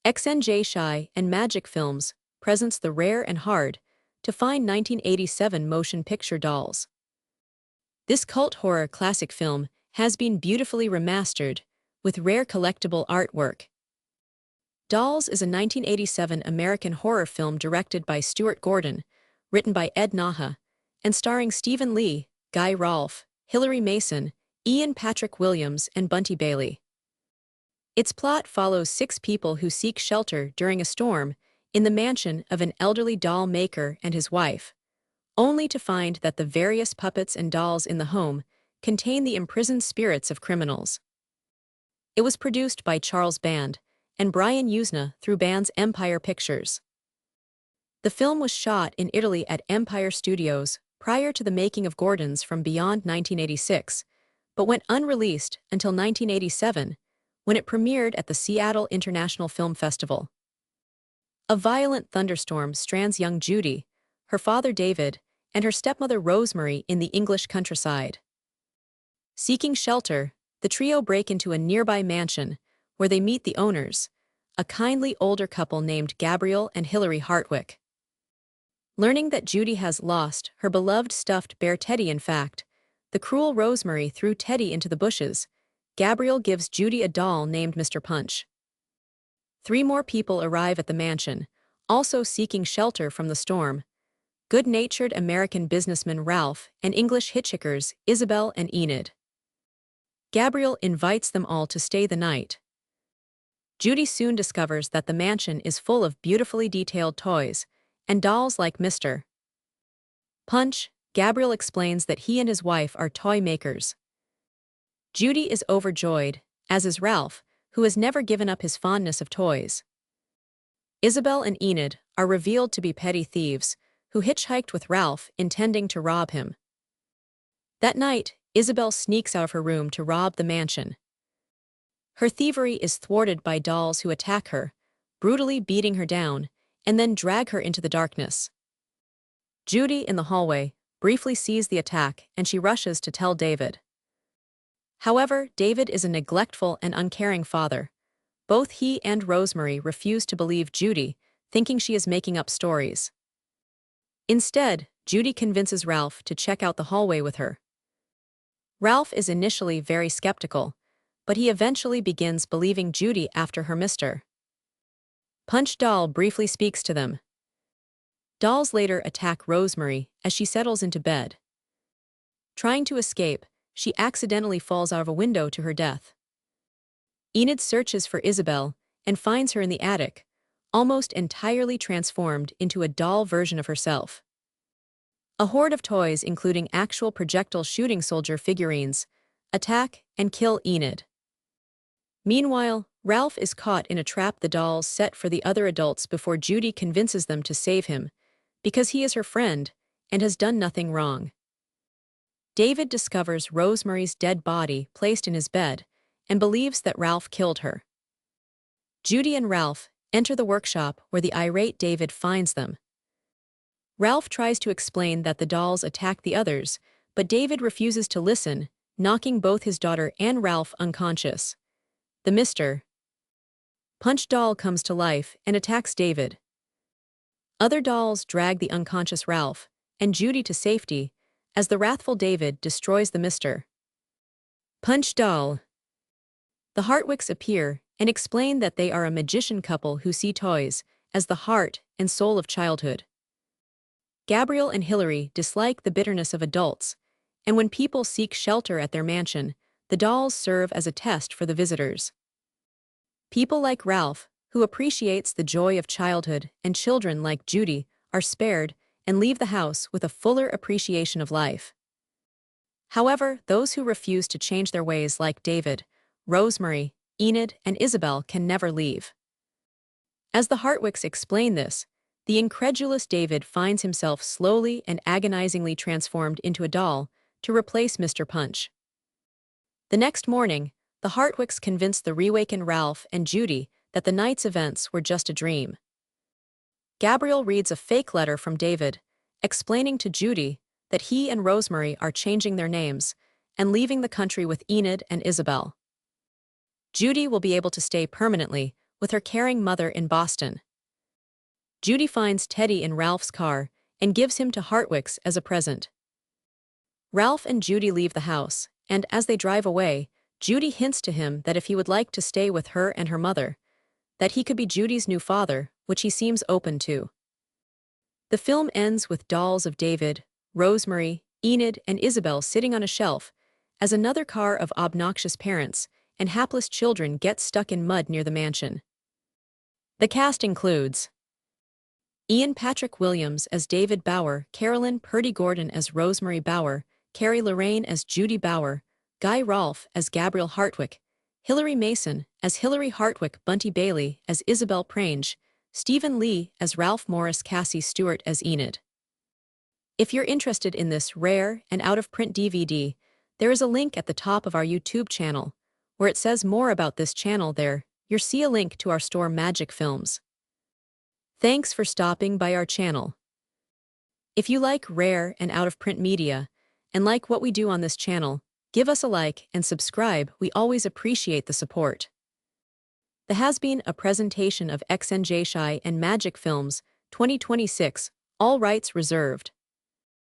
XNJ Shy and MagicFilms presents the rare and hard to find 1987 motion picture dolls. This cult horror classic film has been beautifully remastered with rare collectible artwork. Dolls is a 1987 American horror film directed by Stuart Gordon, written by Ed Naha, and starring Stephen Lee, Guy Rolfe, Hilary Mason, Ian Patrick Williams, and Bunty Bailey. Its plot follows 6 people who seek shelter during a storm in the mansion of an elderly doll maker and his wife, only to find that the various puppets and dolls in the home contain the imprisoned spirits of criminals. It was produced by Charles Band and Brian Usna through Band's Empire Pictures. The film was shot in Italy at Empire Studios prior to the making of Gordon's from Beyond 1986, but went unreleased until 1987, when it premiered at the Seattle International Film Festival. A violent thunderstorm strands young Judy, her father David, and her stepmother Rosemary in the English countryside. Seeking shelter, the trio break into a nearby mansion, where they meet the owners, a kindly older couple named Gabriel and Hilary Hartwick. Learning that Judy has lost her beloved stuffed bear Teddy, in fact, the cruel Rosemary threw Teddy into the bushes, Gabriel gives Judy a doll named Mr. Punch. 3 more people arrive at the mansion, also seeking shelter from the storm: good-natured American businessman Ralph and English hitchhikers Isabel and Enid. Gabriel invites them all to stay the night. Judy soon discovers that the mansion is full of beautifully detailed toys and dolls like Mr. Punch. Gabriel explains that he and his wife are toy makers. Judy is overjoyed, as is Ralph, who has never given up his fondness of toys. Isabel and Enid are revealed to be petty thieves who hitchhiked with Ralph intending to rob him. That night, Isabel sneaks out of her room to rob the mansion. Her thievery is thwarted by dolls who attack her, brutally beating her down, and then drag her into the darkness. Judy, in the hallway, briefly sees the attack and she rushes to tell David. However, David is a neglectful and uncaring father. Both he and Rosemary refuse to believe Judy, thinking she is making up stories. Instead, Judy convinces Ralph to check out the hallway with her. Ralph is initially very skeptical, but he eventually begins believing Judy after her Mr. Punch doll briefly speaks to them. Dolls later attack Rosemary as she settles into bed. Trying to escape, she accidentally falls out of a window to her death. Enid searches for Isabel and finds her in the attic, almost entirely transformed into a doll version of herself. A horde of toys, including actual projectile shooting soldier figurines, attack and kill Enid. Meanwhile, Ralph is caught in a trap the dolls set for the other adults before Judy convinces them to save him, because he is her friend and has done nothing wrong. David discovers Rosemary's dead body placed in his bed and believes that Ralph killed her. Judy and Ralph enter the workshop where the irate David finds them. Ralph tries to explain that the dolls attack the others, but David refuses to listen, knocking both his daughter and Ralph unconscious. The Mr. Punch doll comes to life and attacks David. Other dolls drag the unconscious Ralph and Judy to safety, as the wrathful David destroys the Mr. Punch doll. The Hartwicks appear and explain that they are a magician couple who see toys as the heart and soul of childhood. Gabriel and Hilary dislike the bitterness of adults, and when people seek shelter at their mansion, the dolls serve as a test for the visitors. People like Ralph, who appreciates the joy of childhood, and children like Judy are spared and leave the house with a fuller appreciation of life. However, those who refuse to change their ways, like David, Rosemary, Enid, and Isabel, can never leave. As the Hartwicks explain this, the incredulous David finds himself slowly and agonizingly transformed into a doll to replace Mr. Punch. The next morning, the Hartwicks convince the reawakened Ralph and Judy that the night's events were just a dream. Gabriel reads a fake letter from David, explaining to Judy that he and Rosemary are changing their names and leaving the country with Enid and Isabel. Judy will be able to stay permanently with her caring mother in Boston. Judy finds Teddy in Ralph's car and gives him to Hartwick's as a present. Ralph and Judy leave the house, and as they drive away, Judy hints to him that if he would like to stay with her and her mother, that he could be Judy's new father, which he seems open to. The film ends with dolls of David, Rosemary, Enid, and Isabel sitting on a shelf, as another car of obnoxious parents and hapless children gets stuck in mud near the mansion. The cast includes Ian Patrick Williams as David Bauer, Carolyn Purdy Gordon as Rosemary Bauer, Carrie Lorraine as Judy Bauer, Guy Rolfe as Gabriel Hartwick, Hilary Mason as Hilary Hartwick, Bunty Bailey as Isabel Prange, Stephen Lee as Ralph Morris, Cassie Stewart as Enid. If you're interested in this rare and out-of-print DVD, there is a link at the top of our YouTube channel, where it says more about this channel there. You'll see a link to our store MagicFilms. Thanks for stopping by our channel. If you like rare and out-of-print media, and like what we do on this channel, give us a like and subscribe. We always appreciate the support. This has been a presentation of XNJ Shy and MagicFilms 2026, all rights reserved.